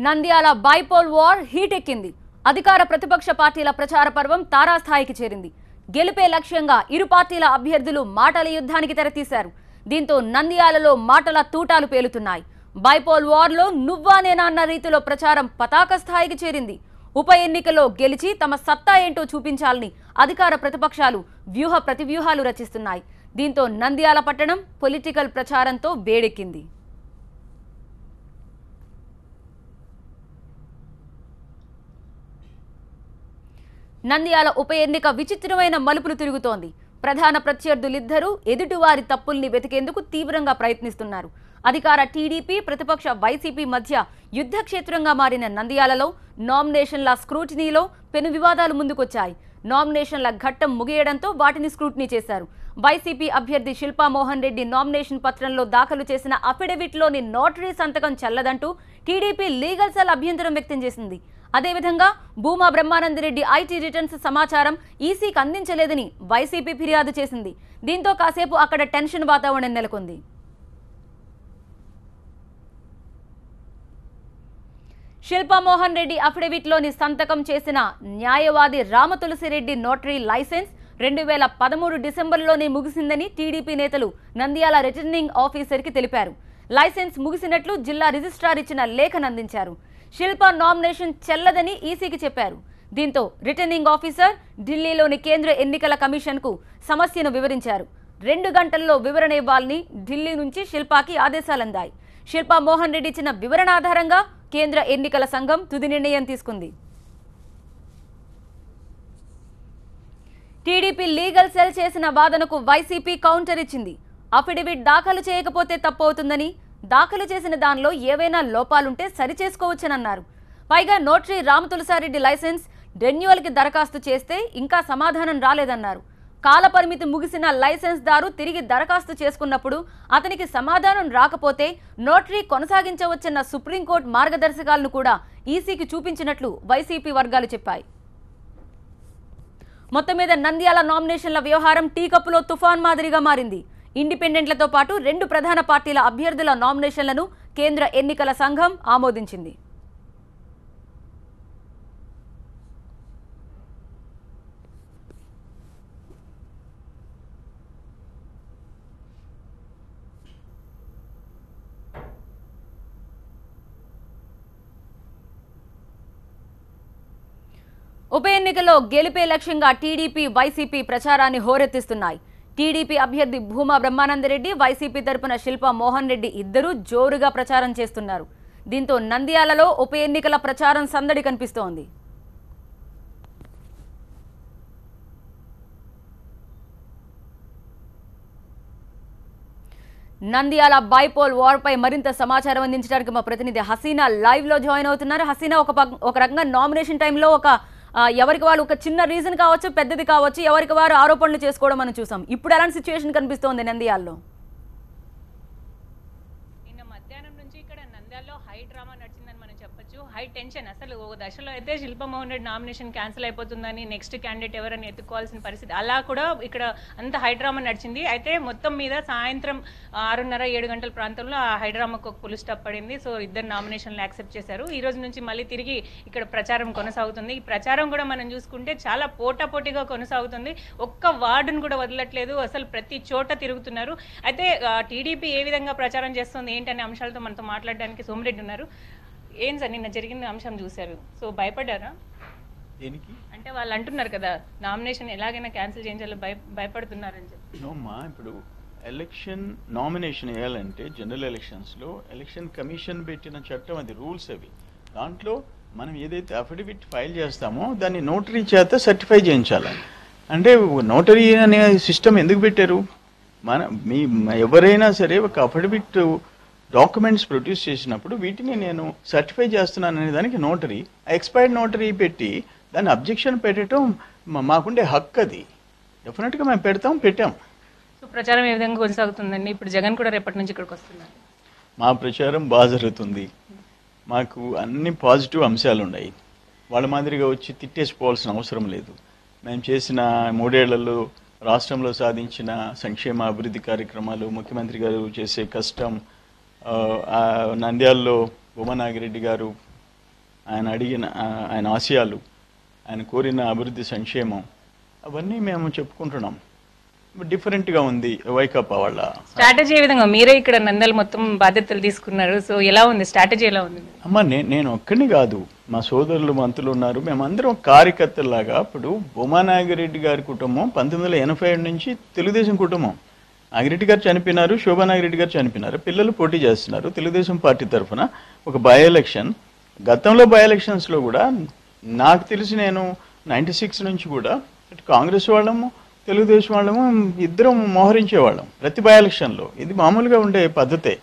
Nandyal bypoll war హీటెక్కింది. అధికార ప్రతిపక్ష పార్టీల ప్రచార పర్వం తారాస్థాయికి చేరింది. గెలుపే లక్ష్యంగా ఇరు పార్టీల అభ్యర్థులు మాటల యుద్ధానికి తెరతీశారు. దీంతో నంద్యాలలో మాటల తూటాలు పేలుతున్నాయి. బైపోల్ వార్లో నువ్వా నేనా అన్న రీతిలో ప్రచారం పతాక స్థాయికి చేరింది. ఉప ఎన్నికల్లో గెలిచి తమ సత్తా ఏంటో చూపించాలని అధికార ప్రతిపక్షాలు వ్యూహ ప్రతివ్యూహాలు రచిస్తున్నాయి. దీంతో నంద్యాల పట్టణం పొలిటికల్ ప్రచారంతో వేడెక్కింది. నంద్యాల ఉప ఎన్నిక విచిత్రమైన మలుపులు తిరుగుతోంది. ప్రధాన ప్రత్యర్థులిద్దరూ ఎదుటివారి తప్పుల్ని వెతికేందుకు తీవ్రంగా ప్రయత్నిస్తున్నారు. అధికార టీడీపీ, ప్రతిపక్ష వైసీపీ మధ్య యుద్ధక్షేత్రంగా మారిన నంద్యాలలో నామినేషన్ల స్క్రూటినీలో పెను వివాదాలు ముందుకొచ్చాయి. నామినేషన్ల ఘట్టం ముగియడంతో వాటిని స్క్రూటినీ చేశారు. వైసీపీ అభ్యర్థి శిల్పా మోహన్ రెడ్డి నామినేషన్ పత్రంలో దాఖలు చేసిన అఫిడవిట్లోని నోటరీ సంతకం చెల్లదంటూ టీడీపీ లీగల్ సెల్ అభ్యంతరం వ్యక్తం చేసింది. అదేవిధంగా భూమా బ్రహ్మానందరెడ్డి ఐటీ రిటర్న్స్ సమాచారం ఈసీకి అందించలేదని వైసీపీ ఫిర్యాదు చేసింది. దీంతో కాసేపు అక్కడ టెన్షన్ వాతావరణం నెలకొంది. శిల్పా మోహన్ రెడ్డి అఫిడవిట్లోని సంతకం చేసిన న్యాయవాది రామతులసిరెడ్డి నోటరీ లైసెన్స్ 2013 డిసెంబర్లోనే ముగిసిందని టీడీపీ నేతలు నంద్యాల రిటర్నింగ్ ఆఫీసర్కి తెలిపారు. లైసెన్స్ ముగిసినట్లు జిల్లా రిజిస్ట్రార్ ఇచ్చిన లేఖను అందించారు. శిల్పా నామినేషన్ చెల్లదని ఈసీకి చెప్పారు. దీంతో రిటర్నింగ్ ఆఫీసర్ ఢిల్లీలోని కేంద్ర ఎన్నికల కమిషన్కు సమస్యను వివరించారు. 2 గంటల్లో వివరణ ఇవ్వాలని ఢిల్లీ నుంచి శిల్పాకి ఆదేశాలందాయి. శిల్పా మోహన్ రెడ్డి ఇచ్చిన వివరణ ఆధారంగా కేంద్ర ఎన్నికల సంఘం తుది నిర్ణయం తీసుకుంది. టీడీపీ లీగల్ సెల్ చేసిన వాదనకు వైసీపీ కౌంటర్ ఇచ్చింది. అఫిడవిట్ దాఖలు చేయకపోతే తప్పవుతుందని, దాఖలు చేసిన దానిలో ఏవైనా లోపాలుంటే సరిచేసుకోవచ్చనన్నారు. పైగా నోటరీ రామతులసారెడ్డి లైసెన్స్ రెన్యువల్కి దరఖాస్తు చేస్తే ఇంకా సమాధానం రాలేదన్నారు. కాలపరిమితి ముగిసిన లైసెన్స్ దారు తిరిగి దరఖాస్తు చేసుకున్నప్పుడు అతనికి సమాధానం రాకపోతే నోటరీ కొనసాగించవచ్చన్న సుప్రీంకోర్టు మార్గదర్శకాలను కూడా ఈసీకి చూపించినట్లు వైసీపీ వర్గాలు చెప్పాయి. మొత్తం మీద నంద్యాల నామినేషన్ల వ్యవహారం టీ కప్పులో తుఫాన్ మాదిరిగా మారింది. ఇండిపెండెంట్లతో పాటు 2 ప్రధాన పార్టీల అభ్యర్థుల నామినేషన్లను కేంద్ర ఎన్నికల సంఘం ఆమోదించింది. ఉప ఎన్నికల్లో గెలిపే లక్ష్యంగా టీడీపీ, వైసీపీ ప్రచారాన్ని హోరెత్తిస్తున్నాయి. టీడీపీ అభ్యర్థి భూమా బ్రహ్మానందరెడ్డి, వైసీపీ తరపున శిల్పా మోహన్ రెడ్డి ఇద్దరూ జోరుగా ప్రచారం చేస్తున్నారు. దీంతో నంద్యాలలో ఉప ఎన్నికల ప్రచారం సందడి కనిపిస్తోంది. నంద్యాల బైపోల్ వార్ పై మరింత సమాచారం అందించడానికి మా ప్రతినిధి హసీనా లైవ్ లో జాయిన్ అవుతున్నారు. హసీనా, ఒక రకంగా నామినేషన్ టైంలో ఎవరికి వాళ్ళు ఒక చిన్న రీజన్ కావచ్చు, పెద్దది కావచ్చు, ఎవరికి వారు ఆరోపణలు చేసుకోవడం మనం చూసాం. ఇప్పుడు ఎలాంటి సిచ్యువేషన్ కనిపిస్తోంది నంద్యాలలో? నిన్న మధ్యాహ్నం నుంచి ఇక్కడ నంద్యాలలో హై డ్రామా నడిచిందని మనం చెప్పొచ్చు. High tension. అసలు ఓ దశలో అయితే శిల్పా మోహన్ రెడ్డి నామినేషన్ క్యాన్సిల్ అయిపోతుందని, నెక్స్ట్ క్యాండిడేట్ ఎవరని ఎత్తుకోవాల్సిన పరిస్థితి, అలా కూడా ఇక్కడ అంత హై డ్రామా నడిచింది. అయితే మొత్తం మీద సాయంత్రం 6:30-7 గంటల ప్రాంతంలో ఆ హై డ్రామాకు ఒక ఫుల్ స్టాప్ పడింది. సో ఇద్దరు నామినేషన్లు యాక్సెప్ట్ చేశారు. ఈ రోజు నుంచి మళ్ళీ తిరిగి ఇక్కడ ప్రచారం కొనసాగుతుంది. ఈ ప్రచారం కూడా మనం చూసుకుంటే చాలా పోటాపోటీగా కొనసాగుతుంది. ఒక్క వార్డును కూడా వదలట్లేదు. అసలు ప్రతి చోట తిరుగుతున్నారు. అయితే టీడీపీ ఏ విధంగా ప్రచారం చేస్తుంది ఏంటనే అంశాలతో మనతో మాట్లాడడానికి సోమిరెడ్డి ఉన్నారు. ఏం సార్, నిన్న జరిగిన అంశం చూశారు, సో భయపడ్డారా? దేనికి అంటే వాళ్ళు అంటున్నారు కదా నామినేషన్ ఎలాగైనా క్యాన్సిల్ చేయించాలని భయపడుతున్నారని చెప్పి. నోమ్మా, ఇప్పుడు ఎలక్షన్ నామినేషన్ వేయాలంటే జనరల్ ఎలక్షన్స్లో ఎలక్షన్ కమిషన్ పెట్టిన చట్టం, అది రూల్స్ అవి. దాంట్లో మనం ఏదైతే అఫిడవిట్ ఫైల్ చేస్తామో దాన్ని నోటరీ చేత సర్టిఫై చేయించాలి. అంటే నోటరీ అనే సిస్టమ్ ఎందుకు పెట్టారు? ఎవరైనా సరే ఒక అఫిడవిట్ డాక్యుమెంట్స్ ప్రొడ్యూస్ చేసినప్పుడు వీటిని నేను సర్టిఫై చేస్తున్నాను అనే దానికి నోటరీ, ఎక్స్పైర్డ్ నోటరీ పెట్టి దాన్ని అబ్జెక్షన్ పెట్టడం మాకుండే హక్కు. అది డెఫినెట్గా మేము పెట్టాం. సో ప్రచారం ఏ విధంగా కొనసాగుతుందండి? ఇప్పుడు జగన్ కూడా రేపటి నుంచి ఇక్కడికి వస్తున్నారు. మా ప్రచారం బాగా జరుగుతుంది. మాకు అన్ని పాజిటివ్ అంశాలు ఉన్నాయి. వాళ్ళ మాదిరిగా వచ్చి తిట్టేసిపోవాల్సిన అవసరం లేదు. మేము చేసిన 3 ఏళ్లలో రాష్ట్రంలో సాధించిన సంక్షేమ అభివృద్ధి కార్యక్రమాలు, ముఖ్యమంత్రి గారు చేసే కష్టం, నంద్యాలలో భూమా నాగిరెడ్డి గారు ఆయన అడిగిన ఆయన ఆశయాలు, ఆయన కోరిన అభివృద్ధి సంక్షేమం అవన్నీ మేము చెప్పుకుంటున్నాం. డిఫరెంట్గా ఉంది వైకాపా వాళ్ళ స్ట్రాటజీ ఏ విధంగా? మీరే ఇక్కడ నంద్యాల మొత్తం బాధ్యతలు తీసుకున్నారు, సో ఎలా ఉంది స్ట్రాటజీ, ఎలా ఉంది? అమ్మ నేను ఒక్కడిని కాదు, మా సోదరులు మంత్రులు ఉన్నారు, మేమందరం కార్యకర్తలాగా. ఇప్పుడు ఉమానాగిరెడ్డి గారి కుటుంబం 1987 నుంచి తెలుగుదేశం కుటుంబం. నాగిరెడ్డి గారు చనిపోయినారు, శోభానాగిరెడ్డి గారు చనిపోయినారు, పిల్లలు పోటీ చేస్తున్నారు తెలుగుదేశం పార్టీ తరఫున ఒక బై ఎలక్షన్. గతంలో బై ఎలక్షన్స్లో కూడా నాకు తెలిసి నేను 96 నుంచి కూడా కాంగ్రెస్ వాళ్ళము తెలుగుదేశం వాళ్ళము ఇద్దరం మోహరించేవాళ్ళం ప్రతి బై ఎలక్షన్లో. ఇది మామూలుగా ఉండే పద్ధతే.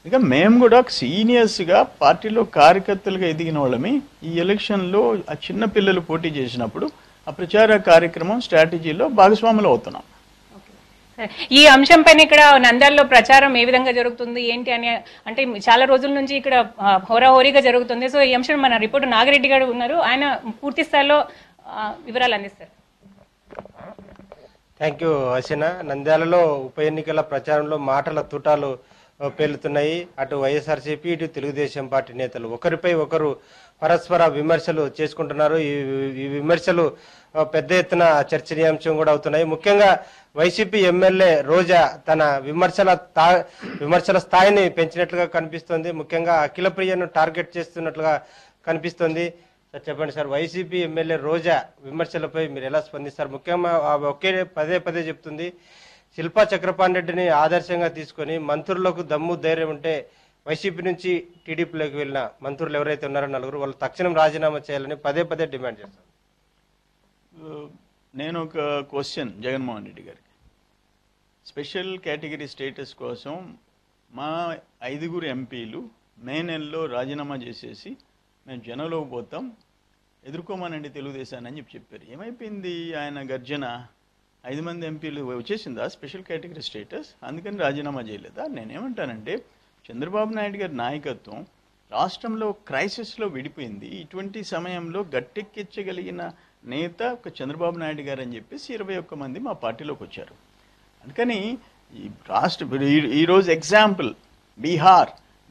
ఇక మేము కూడా సీనియర్స్గా పార్టీలో కార్యకర్తలుగా ఎదిగిన వాళ్ళమి ఈ ఎలక్షన్లో ఆ చిన్న పిల్లలు పోటీ చేసినప్పుడు ఆ ప్రచార కార్యక్రమం స్ట్రాటజీలో భాగస్వాములు అవుతున్నాం. ఈ అంశం పైన ఇక్కడ నంద్యాలలో ప్రచారం ఏ విధంగా జరుగుతుంది ఏంటి అని, అంటే చాలా రోజుల నుంచి ఇక్కడ హోరాహోరీగా జరుగుతుంది. సో ఈ అంశం మన రిపోర్టర్ నాగిరెడ్డి గారు ఉన్నారు, ఆయన పూర్తి స్థాయిలో వివరాలు అందిస్తారు. Thank you Hasina. నంద్యాలలో ఉప ఎన్నికల ప్రచారంలో మాటల తుటాలు పేలుతున్నాయి. అటు వైఎస్ఆర్సీపీ, ఇటు తెలుగుదేశం పార్టీ నేతలు ఒకరిపై ఒకరు పరస్పర విమర్శలు చేసుకుంటున్నారు. ఈ విమర్శలు పెద్ద ఎత్తున చర్చనీయాంశం కూడా అవుతున్నాయి. ముఖ్యంగా వైసీపీ ఎమ్మెల్యే రోజా తన విమర్శల స్థాయిని పెంచినట్లుగా కనిపిస్తోంది. ముఖ్యంగా అఖిలప్రియను టార్గెట్ చేస్తున్నట్లుగా కనిపిస్తోంది. సార్ చెప్పండి సార్, వైసీపీ ఎమ్మెల్యే రోజా విమర్శలపై మీరు ఎలా స్పందిస్తారు? ముఖ్యంగా ఒకే పదే చెప్తుంది, శిల్పా చక్రపాణి రెడ్డిని ఆదర్శంగా తీసుకొని మంత్రులకు దమ్ము ధైర్యం ఉంటే వైసీపీ నుంచి టీడీపీలోకి వెళ్ళిన మంత్రులు ఎవరైతే ఉన్నారో నలుగురు, వాళ్ళు తక్షణం రాజీనామా చేయాలని పదే డిమాండ్ చేస్తారు. నేను ఒక క్వశ్చన్ జగన్మోహన్ రెడ్డి గారికి, స్పెషల్ కేటగిరీ స్టేటస్ కోసం మా 5 ఎంపీలు మే నెలలో రాజీనామా చేసేసి మేము జనంలోకి పోతాం, ఎదుర్కోమనండి తెలుగుదేశాన్ని అని చెప్పారు. ఏమైపోయింది ఆయన గర్జన? 5 మంది ఎంపీలు వచ్చేసిందా స్పెషల్ కేటగిరీ స్టేటస్? అందుకని రాజీనామా చేయలేదా? నేనేమంటానంటే చంద్రబాబు నాయుడు గారి నాయకత్వం రాష్ట్రంలో క్రైసిస్లో విడిపోయింది. ఇటువంటి సమయంలో గట్టెక్కించగలిగిన నేత ఒక చంద్రబాబు నాయుడు గారు అని చెప్పేసి 21 మంది మా పార్టీలోకి వచ్చారు. అందుకని ఈ ఈరోజు ఎగ్జాంపుల్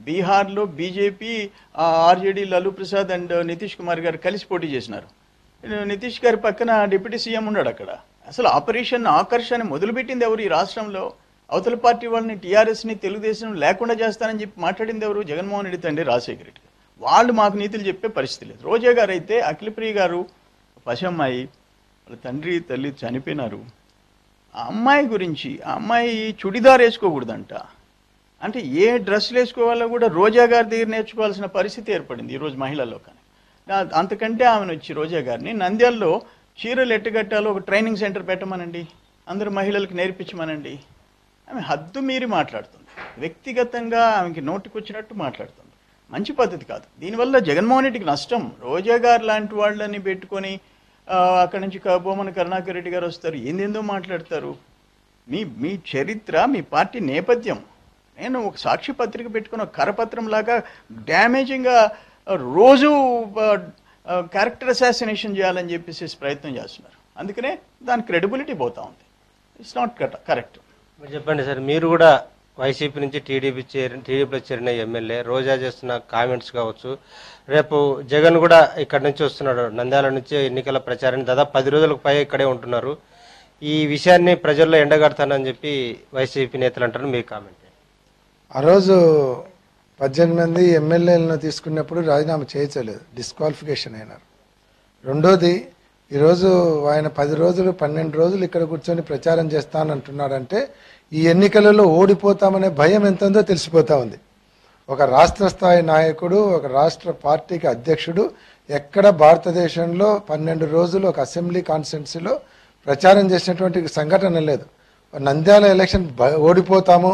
బీహార్లో BJP RJD Lalu Prasad and Nitish Kumar గారు కలిసి పోటీ చేసినారు. నితీష్ గారి పక్కన డిప్యూటీ సీఎం ఉన్నాడు అక్కడ. అసలు ఆపరేషన్ ఆకర్షణ మొదలుపెట్టింది ఎవరు ఈ రాష్ట్రంలో? అవతల పార్టీ వాళ్ళని టీఆర్ఎస్ని తెలుగుదేశం లేకుండా చేస్తానని చెప్పి మాట్లాడింది ఎవరు? జగన్మోహన్ రెడ్డి తండ్రి రాజశేఖర రెడ్డి. వాళ్ళు మాకు నీతులు చెప్పే పరిస్థితి లేదు. రోజా గారు అయితే అఖిలప్రియ గారు పశమ్మాయి, వాళ్ళ తండ్రి తల్లి చనిపోయినారు. ఆ అమ్మాయి గురించి, ఆ అమ్మాయి చుడిదార్ వేసుకోకూడదంట, అంటే ఏ డ్రెస్సులు వేసుకోవాలో కూడా రోజా గారి దగ్గర నేర్చుకోవాల్సిన పరిస్థితి ఏర్పడింది ఈరోజు మహిళల్లో. కానీ అంతకంటే ఆమెను వచ్చి రోజా గారిని నంద్యాలలో చీరలు ఎట్టగట్టాలో ఒక ట్రైనింగ్ సెంటర్ పెట్టమనండి, అందరు మహిళలకు నేర్పించమనండి. ఆమె హద్దు మీరి మాట్లాడుతుంది, వ్యక్తిగతంగా ఆమెకి నోటికొచ్చినట్టు మాట్లాడుతుంది. మంచి పద్ధతి కాదు. దీనివల్ల జగన్మోహన్ రెడ్డికి నష్టం. రోజా గారు లాంటి వాళ్ళని పెట్టుకొని అక్కడి నుంచి బొమ్మన కరుణాకర్ రెడ్డి గారు వస్తారు, ఏందేందో మాట్లాడతారు. మీ చరిత్ర, మీ పార్టీ నేపథ్యం. నేను ఒక సాక్షి పత్రిక పెట్టుకుని ఒక కరపత్రం లాగా డ్యామేజింగ్గా రోజు క్యారెక్టర్ అసాసినేషన్ చేయాలని చెప్పేసి ప్రయత్నం చేస్తున్నారు. అందుకనే దాని క్రెడిబిలిటీ పోతా ఉంది. It's not correct. మీరు చెప్పండి సార్, మీరు కూడా వైసీపీ నుంచి టీడీపీలో చేరిన ఎమ్మెల్యే రోజా చేస్తున్న కామెంట్స్ కావచ్చు, రేపు జగన్ కూడా ఇక్కడ నుంచి వస్తున్నాడు, నంద్యాల నుంచి ఎన్నికల ప్రచారాన్ని దాదాపు 10 రోజులకు పైగా ఇక్కడే ఉంటున్నారు, ఈ విషయాన్ని ప్రజల్లో ఎండగడతానని చెప్పి వైసీపీ నేతలు అంటారు, మీ కామెంట్? ఆ రోజు 18 మంది ఎమ్మెల్యేలను తీసుకున్నప్పుడు రాజీనామా చేయలేదు, డిస్క్వాలిఫికేషన్ అయినారు. రెండోది, ఈరోజు ఆయన 10 రోజులు 12 రోజులు ఇక్కడ కూర్చొని ప్రచారం చేస్తానంటున్నాడంటే ఈ ఎన్నికలలో ఓడిపోతామనే భయం ఎంతందో తెలిసిపోతా ఉంది. ఒక రాష్ట్ర స్థాయి నాయకుడు, ఒక రాష్ట్ర పార్టీకి అధ్యక్షుడు ఎక్కడ భారతదేశంలో 12 రోజులు ఒక అసెంబ్లీ కాన్స్టిట్యున్సీలో ప్రచారం చేసినటువంటి సంఘటన లేదు. నంద్యాల ఎలక్షన్ ఓడిపోతాము,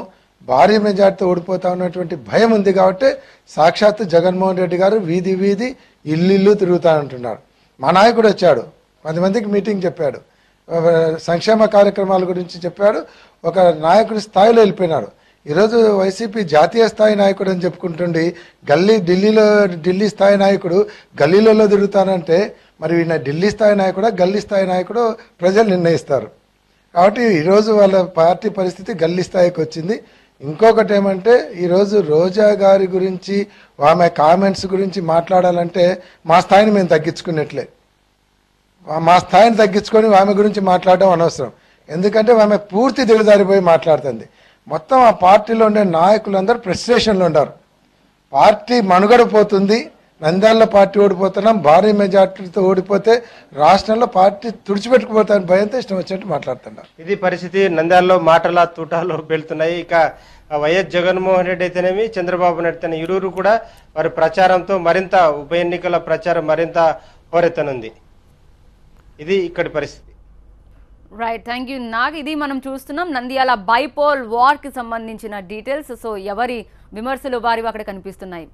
భారీ మెజార్టీతో ఓడిపోతామన్నటువంటి భయం ఉంది. కాబట్టి సాక్షాత్తు జగన్మోహన్ రెడ్డి గారు వీధి ఇల్లు తిరుగుతానంటున్నాడు. మా నాయకుడు వచ్చాడు, 10 మందికి మీటింగ్ చెప్పాడు, సంక్షేమ కార్యక్రమాల గురించి చెప్పాడు, ఒక నాయకుడి స్థాయిలో వెళ్ళిపోయినాడు. ఈరోజు వైసీపీ జాతీయ స్థాయి నాయకుడు అని చెప్పుకుంటుండి ఢిల్లీ స్థాయి నాయకుడు గల్లీలలో తిరుగుతానంటే మరి ఈయన ఢిల్లీ స్థాయి నాయకుడా గల్లీ స్థాయి నాయకుడు ప్రజలు నిర్ణయిస్తారు. కాబట్టి ఈరోజు వాళ్ళ పార్టీ పరిస్థితి గల్లీ స్థాయికి వచ్చింది. ఇంకొకటి ఏమంటే ఈరోజు రోజా గారి గురించి ఆమె కామెంట్స్ గురించి మాట్లాడాలంటే మా స్థాయిని మేము తగ్గించుకున్నట్లే. మా స్థాయిని తగ్గించుకొని ఆమె గురించి మాట్లాడడం అనవసరం. ఎందుకంటే ఆమె పూర్తి దిగజారిపోయి మాట్లాడుతుంది. మొత్తం ఆ పార్టీలో ఉండే నాయకులందరూ ఫ్రస్ట్రేషన్లో ఉన్నారు. పార్టీ మనుగడ పోతుంది, నంద్యాలలో పార్టీ ఓడిపోతున్నాం, భారీ మెజార్టీతో ఓడిపోతే రాష్ట్రంలో పార్టీ తుడిచిపెట్టుకుపోతాని భయంతో ఇష్టం వచ్చినట్టు మాట్లాడుతున్నారు. ఇది పరిస్థితి. నంద్యాలలో మాటల తూటాలు వెళ్తున్నాయి. ఇక వైఎస్ జగన్మోహన్ రెడ్డి అయితేనేమి, చంద్రబాబు నాయుడు అయితేనే ఇరువురు కూడా వారి ప్రచారంతో మరింత ఉప ఎన్నికల ప్రచారం మరింత హోరెత్తనుంది. ఇది ఇక్కడి పరిస్థితి. Right, thank you Nag. ఇది మనం చూస్తున్నాం నంద్యాల బైపోల్ వార్కి సంబంధించిన డీటెయిల్స్. సో ఎవరి విమర్శలు వారివి అక్కడ కనిపిస్తున్నాయి.